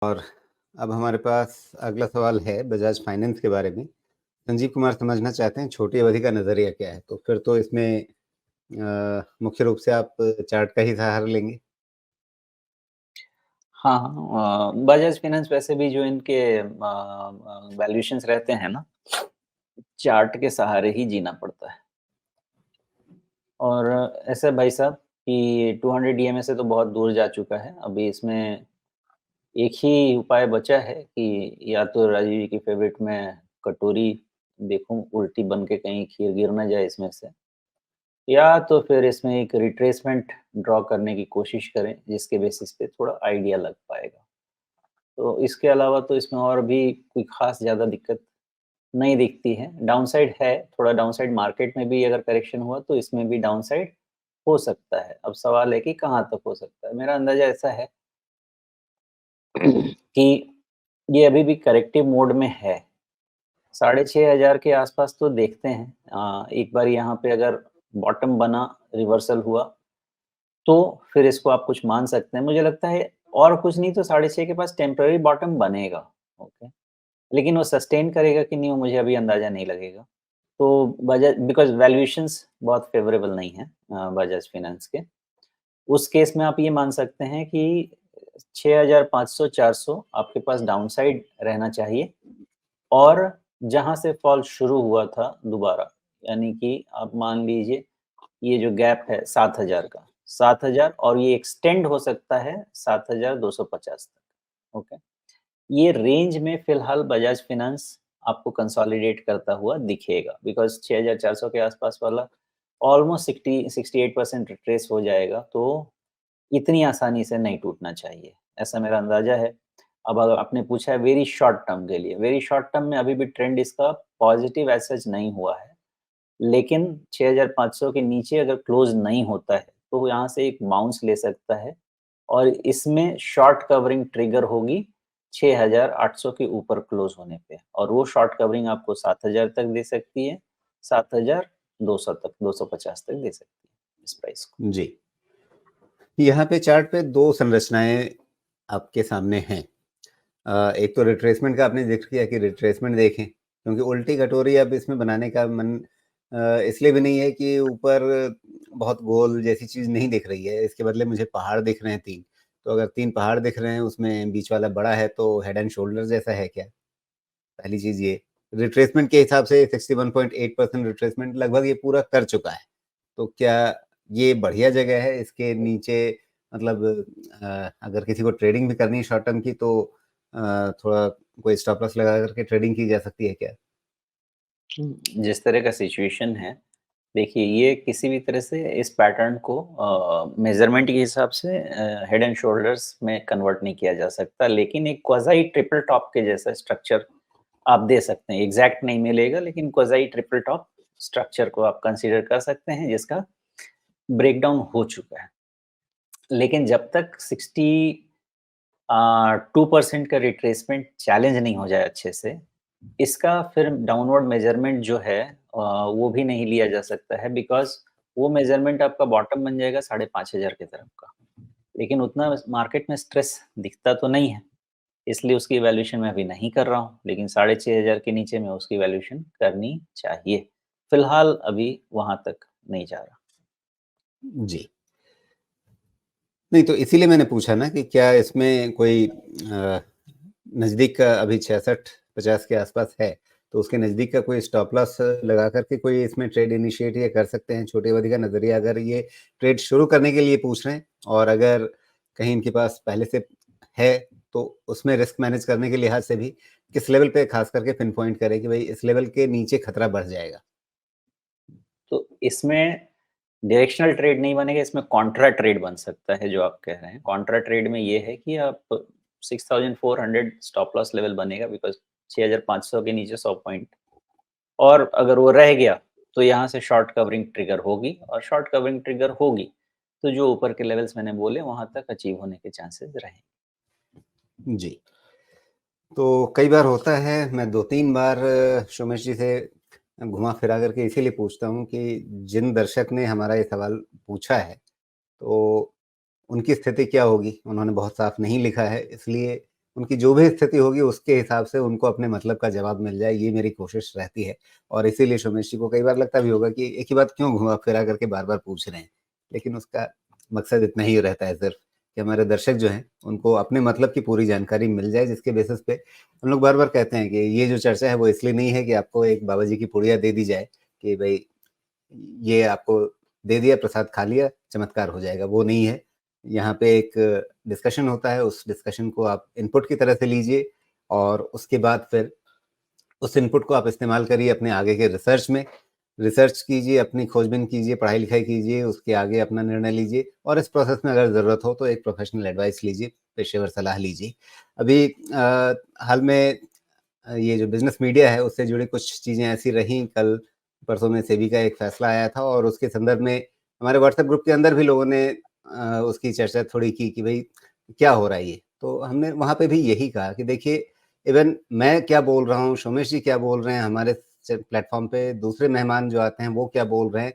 और अब हमारे पास अगला सवाल है बजाज फाइनेंस के बारे में। संजीव कुमार समझना चाहते हैं छोटी अवधि का नज़रिया क्या है? तो फिर तो इसमें मुख्य रूप से आप चार्ट का ही सहारा लेंगे। हाँ, हाँ। बजाज फाइनेंस वैसे भी जो इनके वैल्यूएशंस रहते हैं ना, चार्ट के सहारे ही जीना पड़ता है। और ऐसा भाई साहब कि 200 ईएमए से तो बहुत दूर जा चुका है। अभी इसमें एक ही उपाय बचा है कि या तो राजीव जी की फ़ेवरेट में कटोरी देखूँ उल्टी बन के कहीं खीर गिर ना जाए इसमें से, या तो फिर इसमें एक रिट्रेसमेंट ड्रॉ करने की कोशिश करें, जिसके बेसिस पे थोड़ा आइडिया लग पाएगा। तो इसके अलावा तो इसमें और भी कोई ख़ास ज़्यादा दिक्कत नहीं दिखती है। डाउनसाइड है, थोड़ा डाउनसाइड मार्केट में भी अगर करेक्शन हुआ तो इसमें भी डाउनसाइड हो सकता है। अब सवाल है कि कहाँ तक हो सकता है? मेरा अंदाज़ा ऐसा है कि ये अभी भी करेक्टिव मोड में है। 6500 के आसपास तो देखते हैं। एक बार यहाँ पे अगर बॉटम बना, रिवर्सल हुआ, तो फिर इसको आप कुछ मान सकते हैं। मुझे लगता है और कुछ नहीं तो 6.5 के पास टेम्परेरी बॉटम बनेगा, ओके। लेकिन वो सस्टेन करेगा कि नहीं वो मुझे अभी अंदाज़ा नहीं लगेगा। तो बजाज बिकॉज़ वैल्यूएशंस बहुत फ़ेवरेबल नहीं है बजाज फाइनेंस के। उस केस में आप ये मान सकते हैं कि 6500-400 आपके पास डाउनसाइड रहना चाहिए और जहाँ से फॉल शुरू हुआ था दोबारा, यानी कि आप मान लीजिए ये जो गैप है 7000 का, 7000 और ये एक्सटेंड हो सकता है 7250 तक, ओके। ये रेंज में फिलहाल बजाज फाइनेंस आपको कंसोलिडेट करता हुआ दिखेगा बिकॉज़ 6400 के आसपास वाला ऑलमोस्ट 68% रिट्रेस हो जाएगा, तो इतनी आसानी से नहीं टूटना चाहिए, ऐसा मेरा अंदाज़ा है। अब अगर आपने पूछा है वेरी शॉर्ट टर्म के लिए, वेरी शॉर्ट टर्म में अभी भी ट्रेंड इसका पॉज़िटिव एज़ सच नहीं हुआ है। लेकिन 6500 के नीचे अगर क्लोज़ नहीं होता है, तो यहाँ से एक बाउंस ले सकता है और इसमें शॉर्ट कवरिंग ट्रिगर होगी 6800 के ऊपर क्लोज़ होने पे और वो शॉर्ट कवरिंग आपको 7000 तक दे सकती है, 7200 तक, 250 तक दे सकती है इस प्राइस को। जी। यहाँ पे चार्ट पे 2 संरचनाएँ आपके सामने हैं। एक तो रिट्रेसमेंट का आपने ज़िक्र किया कि रिट्रेसमेंट देखें, क्योंकि उल्टी कटोरी अब इसमें बनाने का मन इसलिए भी नहीं है कि ऊपर बहुत गोल जैसी चीज़ नहीं दिख रही है, इसके बदले मुझे पहाड़ दिख रहे हैं 3। तो अगर 3 पहाड़ दिख रहे हैं, उसमें बीच वाला बड़ा है, तो हेड एंड शोल्डर जैसा है क्या? पहली चीज़ ये। रिट्रेसमेंट के हिसाब से 61.8% रिट्रेसमेंट लगभग ये पूरा कर चुका है। तो क्या ये बढ़िया जगह है? इसके नीचे मतलब अगर किसी को ट्रेडिंग भी करनी है शॉर्ट टर्म की तो थोड़ा कोई स्टॉप लॉस लगा कर के ट्रेडिंग की जा सकती है क्या? जिस तरह का सिचुएशन है, देखिए ये किसी भी तरह से इस पैटर्न को मेज़रमेंट के हिसाब से हेड एंड शोल्डर्स में कन्वर्ट नहीं किया जा सकता, लेकिन एक क्वाज़ी ट्रिपल टॉप के जैसा स्ट्रक्चर आप दे सकते हैं। एग्ज़ैक्ट नहीं मिलेगा लेकिन क्वाज़ी ट्रिपल टॉप स्ट्रक्चर को आप कंसीडर कर सकते हैं जिसका ब्रेकडाउन हो चुका है। लेकिन जब तक 2% का रिट्रेसमेंट चैलेंज नहीं हो जाए अच्छे से, इसका फिर डाउनवर्ड मेज़रमेंट जो है वो भी नहीं लिया जा सकता है बिकॉज़ वो मेज़रमेंट आपका बॉटम बन जाएगा 5500 की तरफ का। लेकिन उतना मार्केट में स्ट्रेस दिखता तो नहीं है, इसलिए उसकी इवैल्यूएशन मैं अभी नहीं कर रहा हूँ, लेकिन 6500 के नीचे मैं उसकी इवैल्यूएशन करनी चाहिए। फिलहाल अभी वहाँ तक नहीं जा रहा। जी। नहीं, तो इसीलिए मैंने पूछा ना कि क्या इसमें कोई नज़दीक का अभी 66-50 के आसपास है, तो उसके नज़दीक का कोई स्टॉप लॉस लगा कर के कोई इसमें ट्रेड इनिशिएट ये कर सकते हैं? छोटी अवधि का नज़रिया अगर ये ट्रेड शुरू करने के लिए पूछ रहे हैं और अगर कहीं इनके पास पहले से है, तो उसमें रिस्क मैनेज करने के लिहाज से भी किस लेवल पे खास करके पिन पॉइंट करें कि भई इस लेवल के नीचे खतरा बढ़ जाएगा? तो इसमें डायरेक्शनल ट्रेड नहीं बनेगा, इसमें कॉन्ट्रा ट्रेड बन सकता है जो आप कह रहे हैं। कॉन्ट्रा ट्रेड में ये है कि आप 6400 स्टॉप लॉस लेवल बनेगा बिकॉज़ 6500 के नीचे 100 पॉइंट और अगर वो रह गया, तो यहाँ से शॉर्ट कवरिंग ट्रिगर होगी और शॉर्ट कवरिंग ट्रिगर होगी, तो जो ऊपर के लेवल्स मैंने बोले वहाँ तक अचीव होने के चांसेस रहेंगे। जी। तो कई बार होता है, मैं 2-3 बार सोमेश जी से घुमा-फिरा करके इसीलिए पूछता हूँ कि जिन दर्शक ने हमारा ये सवाल पूछा है, तो उनकी स्थिति क्या होगी? उन्होंने बहुत साफ नहीं लिखा है, इसलिए उनकी जो भी स्थिति होगी उसके हिसाब से उनको अपने मतलब का जवाब मिल जाए, ये मेरी कोशिश रहती है। और इसीलिए सोमेश जी को कई बार लगता भी होगा कि एक ही बात क्यों घुमा-फिरा करके बार-बार पूछ रहे हैं। लेकिन उसका मकसद इतना ही रहता है सिर्फ़ कि हमारे दर्शक जो हैं, उनको अपने मतलब की पूरी जानकारी मिल जाए, जिसके बेसिस पे हम लोग बार-बार कहते हैं कि ये जो चर्चा है वो इसलिए नहीं है कि आपको एक बाबा जी की पुड़िया दे दी जाए कि भई ये आपको दे दिया, प्रसाद खा लिया, चमत्कार हो जाएगा, वो नहीं है। यहाँ पे एक डिस्कशन होता है, उस डिस्कशन को आप इनपुट की तरह से लीजिए और उसके बाद फिर उस इनपुट को आप इस्तेमाल करिए अपने आगे के रिसर्च में। रिसर्च कीजिए, अपनी खोजबीन कीजिए, पढ़ाई-लिखाई कीजिए, उसके आगे अपना निर्णय लीजिए और इस प्रोसेस में अगर ज़रूरत हो तो एक प्रोफ़ेशनल एडवाइस लीजिए, पेशेवर सलाह लीजिए। अभी हाल में ये जो बिज़नेस मीडिया है उससे जुड़ी कुछ चीज़ें ऐसी रहीं, कल परसों में सेबी का एक फ़ैसला आया था और उसके संदर्भ में हमारे व्हाट्सएप ग्रुप के अंदर भी लोगों ने उसकी चर्चा थोड़ी की कि भई क्या हो रहा है ये? तो हमने वहाँ पे भी यही कहा कि देखिए इवन मैं क्या बोल रहा हूँ, सोमेश जी क्या बोल रहे हैं, हमारे च प्लेटफ़ॉर्म पे दूसरे मेहमान जो आते हैं वो क्या बोल रहे हैं,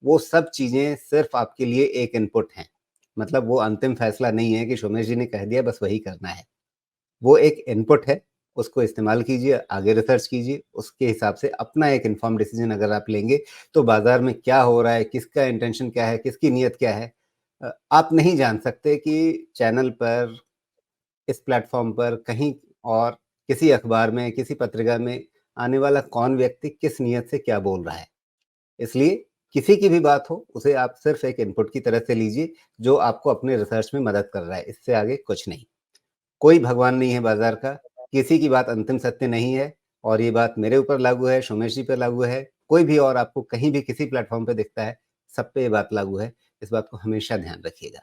वो सब चीज़ें सिर्फ़ आपके लिए एक इनपुट हैं। मतलब वो अंतिम फ़ैसला नहीं है कि सोमेश जी ने कह दिया बस वही करना है। वो एक इनपुट है, उसको इस्तेमाल कीजिए, आगे रिसर्च कीजिए, उसके हिसाब से अपना एक इन्फॉर्म्ड डिसीज़न अगर आप लेंगे, तो बाज़ार में क्या हो रहा है, किसका इंटेंशन क्या है, किसकी नीयत क्या है आप नहीं जान सकते कि चैनल पर, इस प्लेटफ़ॉर्म पर, कहीं और किसी अखबार में, किसी पत्रिका में आने वाला कौन व्यक्ति किस नीयत से क्या बोल रहा है। इसलिए किसी की भी बात हो, उसे आप सिर्फ़ एक इनपुट की तरह से लीजिए, जो आपको अपने रिसर्च में मदद कर रहा है, इससे आगे कुछ नहीं। कोई भगवान नहीं है बाज़ार का, किसी की बात अंतिम सत्य नहीं है और ये बात मेरे ऊपर लागू है, सोमेश जी पे लागू है, कोई भी और आपको कहीं भी किसी प्लेटफ़ॉर्म पे दिखता है, सब पे ये बात लागू है। इस बात को हमेशा ध्यान रखिएगा।